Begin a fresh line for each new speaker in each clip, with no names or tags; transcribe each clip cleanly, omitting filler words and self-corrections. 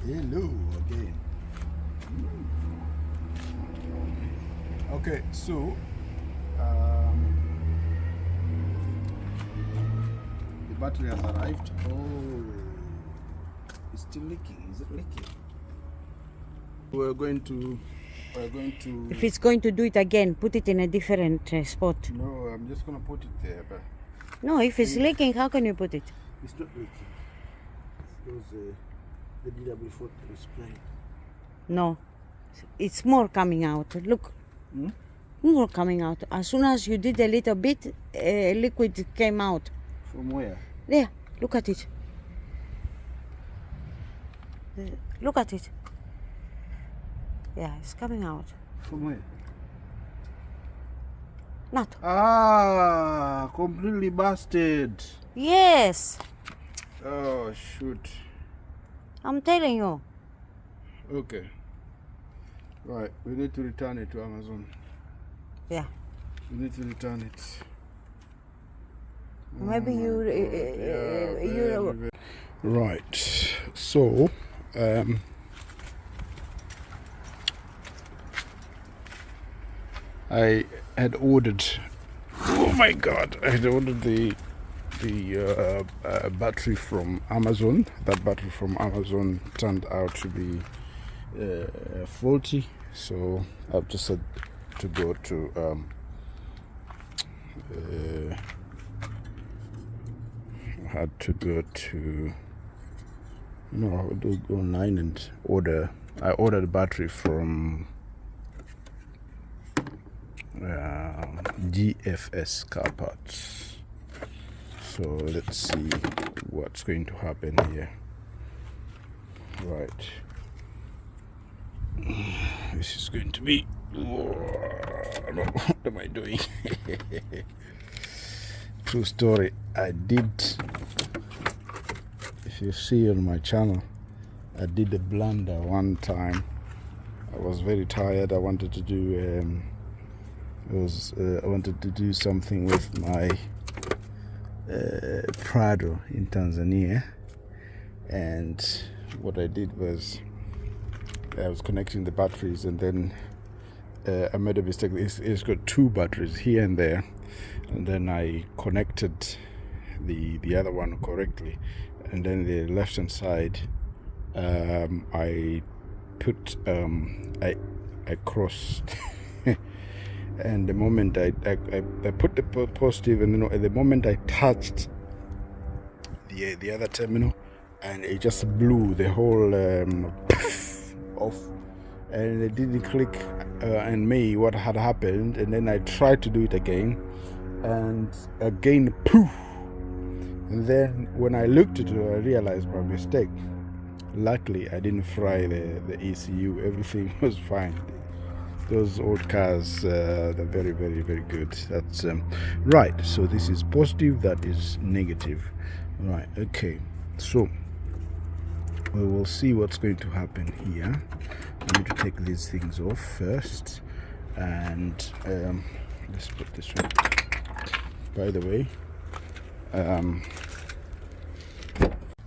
Hello again. Okay, so the battery has arrived. Oh, it's still leaking. Is it leaking? We're going to.
If it's going to do it again, put it in a different spot.
No, I'm just gonna put it there. But
No, if it's leaking, how can you put it?
it's not leaking. It's the DW4 spray.
No, it's more coming out. Look, more coming out. As soon as you did a little bit, liquid came out.
From where?
There, look at it. Look at it. Yeah, it's coming out.
From where?
Not.
Ah, completely busted.
Yes,
Oh shoot.
I'm telling you.
Okay. Right, we need to return it to Amazon.
Yeah.
We need to return it.
Maybe you.
Right. So, I had ordered. Oh my God! I had ordered the battery from Amazon. That battery from Amazon turned out to be faulty. So I've just had to go to go online and order. I ordered a battery from GSF Car Parts. So let's see what's going to happen here. Right. This is going to be. What am I doing? True story. I did. If you see on my channel, I did a blunder one time. I was very tired. I wanted to do. I wanted to do something with my Prado in Tanzania, and what I did was I was connecting the batteries, and then I made a mistake. It's got two batteries here and there, and then I connected the other one correctly, and then the left hand side I put I crossed. And the moment I put the positive, and at the moment I touched the other terminal, and it just blew the whole off, and it didn't click in me what had happened. And then I tried to do it again, and again poof. And then when I looked at it, I realized my mistake. Luckily, I didn't fry the ECU. Everything was fine. Those old cars, they're very, very, very good. That's right. So this is positive, that is negative. Right. Okay. So we will see what's going to happen here. I need to take these things off first, and let's put this one. By the way,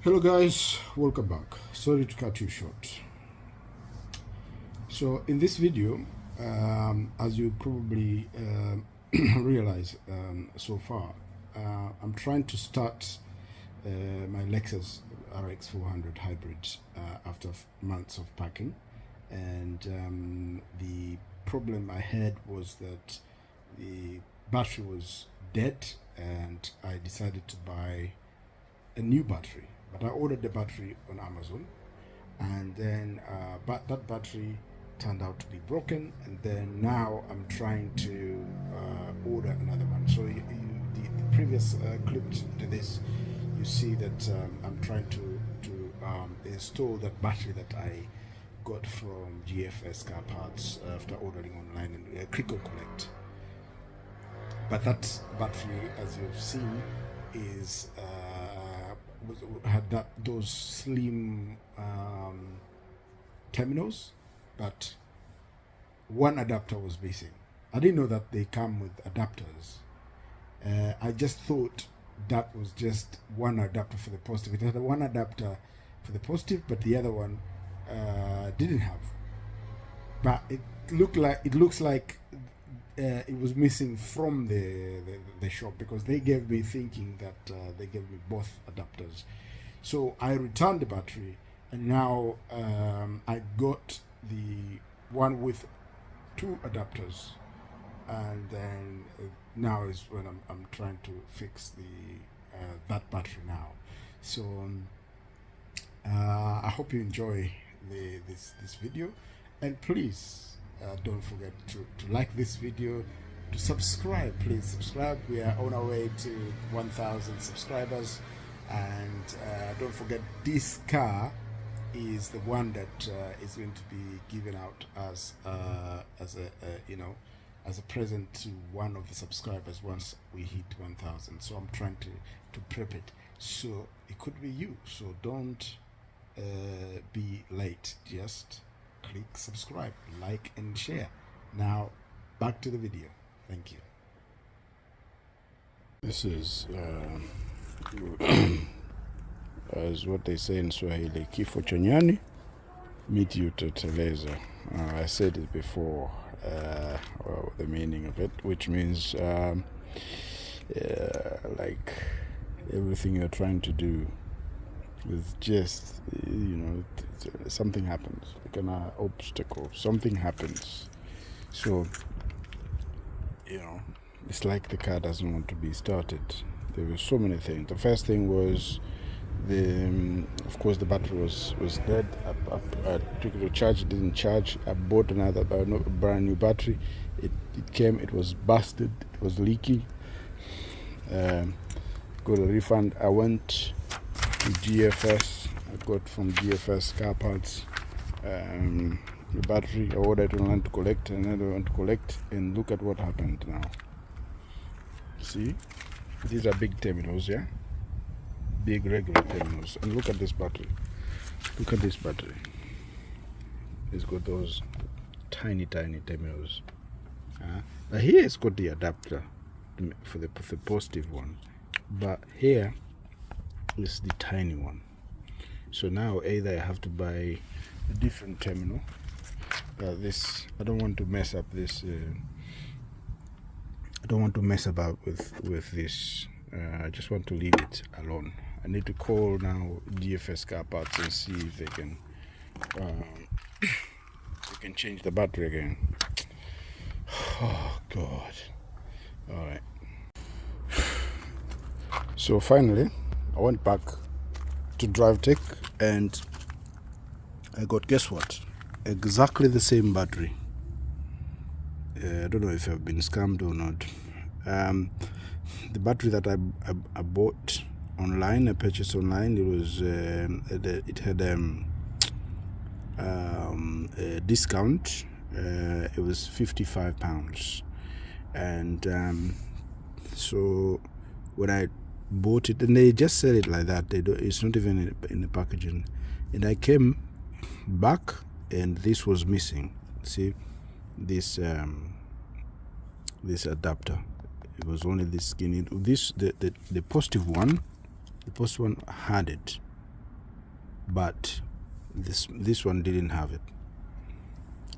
hello guys, welcome back. Sorry to cut you short. So in this video, as you probably realize so far, I'm trying to start my Lexus RX400 hybrid after months of packing, and the problem I had was that the battery was dead, and I decided to buy a new battery. But I ordered the battery on Amazon, and then but that battery turned out to be broken, and then now I'm trying to order another one. So the previous clip to this, you see that I'm trying to install that battery that I got from GSF Car Parts after ordering online and click on collect. But that battery, as you've seen, is had those slim terminals, but one adapter was missing. I didn't know that they come with adapters. I just thought that was just one adapter for the positive. It had one adapter for the positive, but the other one didn't have, but it looks like it was missing from the shop, because they gave me thinking that they gave me both adapters. So I returned the battery, and now I got the one with 2 adapters, and then now is when I'm trying to fix the that battery now. So I hope you enjoy this video, and please don't forget to like this video, to subscribe. Please subscribe. We are on our way to 1,000 subscribers, and don't forget, this car is the one that is going to be given out as as a present to one of the subscribers once we hit 1,000. So I'm trying to prep it, so it could be you. So don't be late. Just click subscribe, like, and share. Now back to the video. Thank you. This is as what they say in Swahili, kifo cha nyani miti utateleza. I said it before, the meaning of it, which means like everything you're trying to do is just, something happens, like an obstacle, something happens. So, it's like the car doesn't want to be started. There were so many things. The first thing was of course the battery was dead. I took it to charge, it didn't charge. I bought another brand new battery. It came, it was busted, it was leaky. Got a refund. I went to GFS. I got from GSF Car Parts the battery. I ordered it online to collect, and then I went to collect, and look at what happened now. See, these are big terminals, yeah, big regular terminals, and look at this battery. Look at this battery. It's got those tiny terminals. But here it's got the adapter for the positive one, but here is the tiny one. So now either I have to buy a different terminal. This, I don't want to mess up this. I don't want to mess about with this. I just want to leave it alone. I need to call now GSF Car Parts and see if they can change the battery again. Oh God! All right. So finally, I went back to Drive Tech, and I got, guess what? Exactly the same battery. I don't know if I've been scammed or not. The battery that I bought online, I purchased online, it was it had a discount. It was £55, and so when I bought it, and they just sell it like that, it's not even in the packaging, and I came back and this was missing. See, this this adapter, it was only this skinny. This the positive one, had it, but this one didn't have it.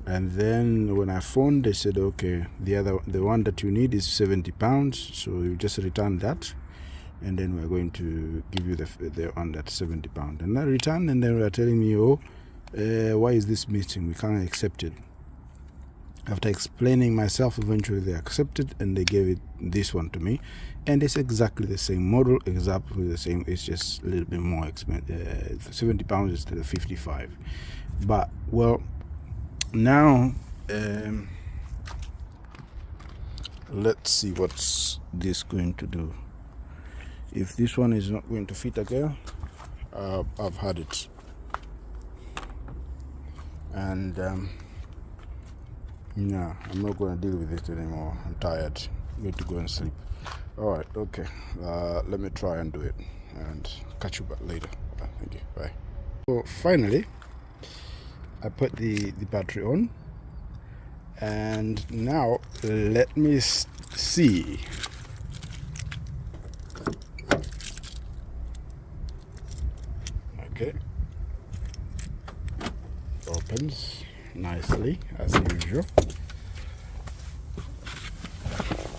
And then when I phoned, they said, okay, the one that you need is £70, so you just return that, and then we're going to give you the one that's £70. And I returned, and they were telling me, why is this missing? We can't accept it. After explaining myself, eventually they accepted, and they gave it this one to me, and it's exactly the same model, exactly the same. It's just a little bit more expensive, £70 instead of 55. But well, now let's see what's this going to do. If this one is not going to fit again, I've had it, and yeah, I'm not going to deal with it anymore. I'm tired. I'm going to go and sleep. All right, okay. Let me try and do it, and catch you back later. Thank you. Bye. So finally, I put the battery on, and now let me see. Okay. opens nicely as usual.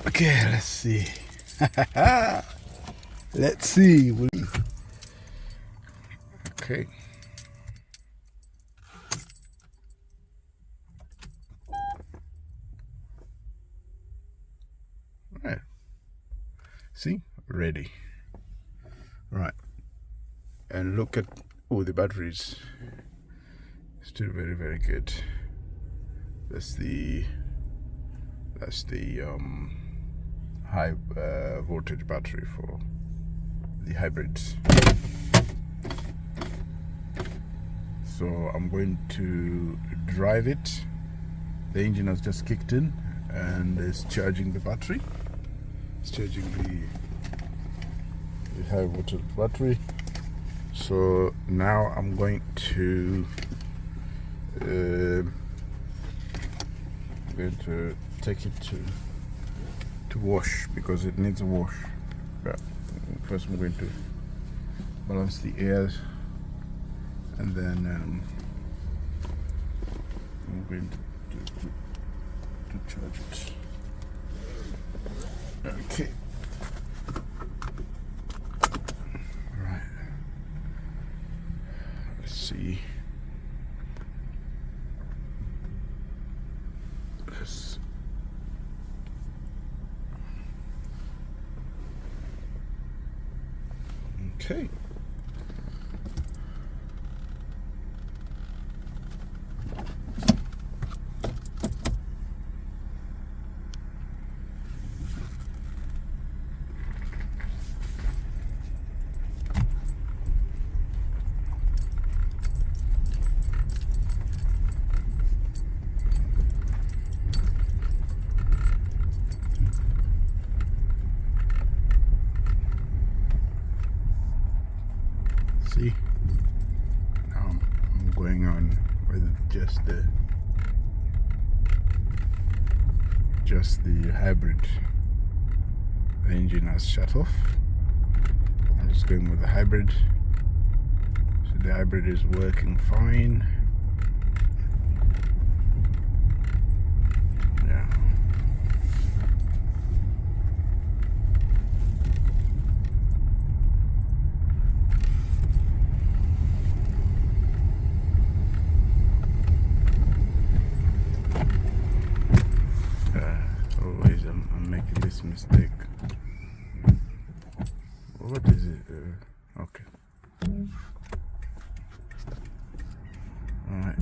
Okay, let's see. Let's see. Okay. Right. See? Ready. Right. And look at the batteries. Still very, very good. That's the high voltage battery for the hybrids. So I'm going to drive it. The engine has just kicked in and is charging the battery. It's charging the high voltage battery. So now I'm going to take it to wash because it needs a wash. But first I'm going to balance the air, and then I'm going to charge it. Okay. Right. Let's see. Okay. See, now I'm going on with just the hybrid. The engine has shut off. I'm just going with the hybrid. So the hybrid is working fine. Yeah. Always I'm making this mistake. What is it? Okay. Alright.